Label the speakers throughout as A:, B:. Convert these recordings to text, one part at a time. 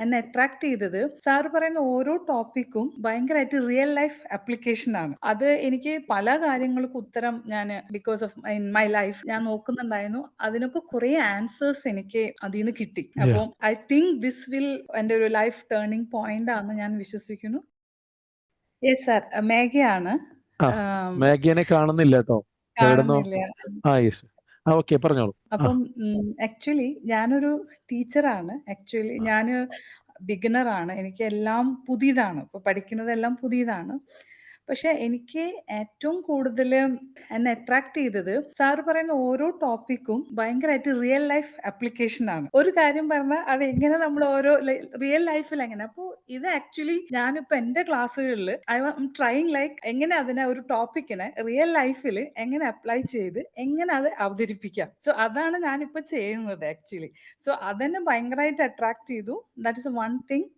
A: എന്നെ അട്രാക്ട് ചെയ്തത് സാറ് പറയുന്ന ഓരോ ടോപ്പിക്കും ഭയങ്കരമായിട്ട് റിയൽ ലൈഫ് ആപ്ലിക്കേഷൻ ആണ്. അത് എനിക്ക് പല കാര്യങ്ങൾക്കും ഉത്തരം ഞാൻ because of in my life ഞാൻ നോക്കുന്നുണ്ടായിരുന്നു. അതിനൊക്കെ കുറേ ആൻസേഴ്സ് എനിക്ക് അതിൽ നിന്ന് കിട്ടി.
B: Yeah.
A: അപ്പം ഐ തിങ്ക് ദിസ് വിൽ എൻ്റെ ഒരു ലൈഫ് ടേണിംഗ് പോയിന്റ് ആണെന്ന് ഞാൻ വിശ്വസിക്കുന്നു. യെസ് സാർ, മേഘയാണ്.
B: ആ
A: ആം,
B: മാഗിയനെ കാണുന്നില്ല കേട്ടോ. എവിടുന്നോ.
A: കാണുന്നില്ല.
B: യെസ്. ഓക്കെ, പറഞ്ഞോളൂ.
A: അപ്പം ആക്ച്വലി ഞാനൊരു ടീച്ചറാണ്. ആക്ച്വലി ഞാന് ബിഗിനറാണ്. എനിക്കെല്ലാം പുതിയതാണ്. ഇപ്പൊ പഠിക്കുന്നതെല്ലാം പുതിയതാണ്. പക്ഷെ എനിക്ക് ഏറ്റവും കൂടുതല് എന്നെ അട്രാക്ട് ചെയ്തത് സാറ് പറയുന്ന ഓരോ ടോപ്പിക്കും ഭയങ്കരമായിട്ട് റിയൽ ലൈഫ് ആപ്ലിക്കേഷൻ ആണ്. ഒരു കാര്യം പറഞ്ഞാൽ അതെങ്ങനെ നമ്മൾ ഓരോ റിയൽ ലൈഫിൽ എങ്ങനെ. അപ്പോൾ ഇത് ആക്ച്വലി ഞാനിപ്പോ എന്റെ ക്ലാസ്സുകളിൽ ഐ ആം ട്രൈയിങ് ലൈക്ക് എങ്ങനെ അതിനെ ഒരു ടോപ്പിക്കിനെ റിയൽ ലൈഫിൽ എങ്ങനെ അപ്ലൈ ചെയ്ത് എങ്ങനെ അത് അവതരിപ്പിക്കാം. സോ അതാണ് ഞാനിപ്പോ ചെയ്യുന്നത് ആക്ച്വലി. സോ അതെന്നെ ഭയങ്കരമായിട്ട് അട്രാക്ട് ചെയ്തു. That is one thing.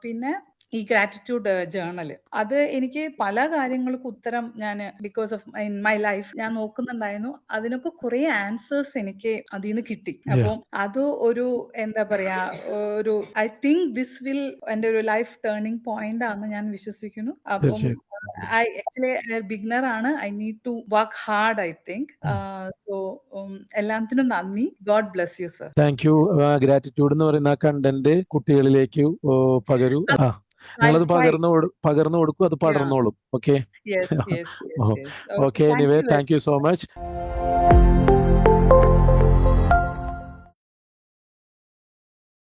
A: പിന്നെ ഈ ഗ്രാറ്റിറ്റ്യൂഡ് ജേർണൽ അത് എനിക്ക് പല കാര്യങ്ങൾക്കും ഉത്തരം ഞാൻ because of in my life ഞാൻ നോക്കുന്നുണ്ടായിരുന്നു. അതിനൊക്കെ കുറേ ആൻസേഴ്സ് എനിക്ക് അതിൽ നിന്ന് കിട്ടി.
B: Yeah.
A: അപ്പം അത് ഒരു എന്താ പറയാ ഒരു ഐ തിങ്ക് ദിസ് വിൽ എൻ്റെ ഒരു ലൈഫ് ടേണിംഗ് പോയിന്റ് ആണെന്ന് ഞാൻ വിശ്വസിക്കുന്നു. അപ്പം
B: തീർച്ചയായും.
A: ഐ ആക്ച്വലി ബിഗിനർ ആണ്. I need to work hard I think. So എല്ലാത്തിനും നന്ദി. God bless you sir.
B: Thank you. Gratitude എന്ന് പറയുന്ന ആ കണ്ടന്റ് കുട്ടികളിലേക്ക് പകരൂ. നിങ്ങളത് പകർന്നു കൊടുക്കും, അത് പടർന്നോളും. Okay.
A: Yes, yes, yes, yes. Okay,
B: okay,
A: thank
B: anyway
A: you very
B: thank you so much.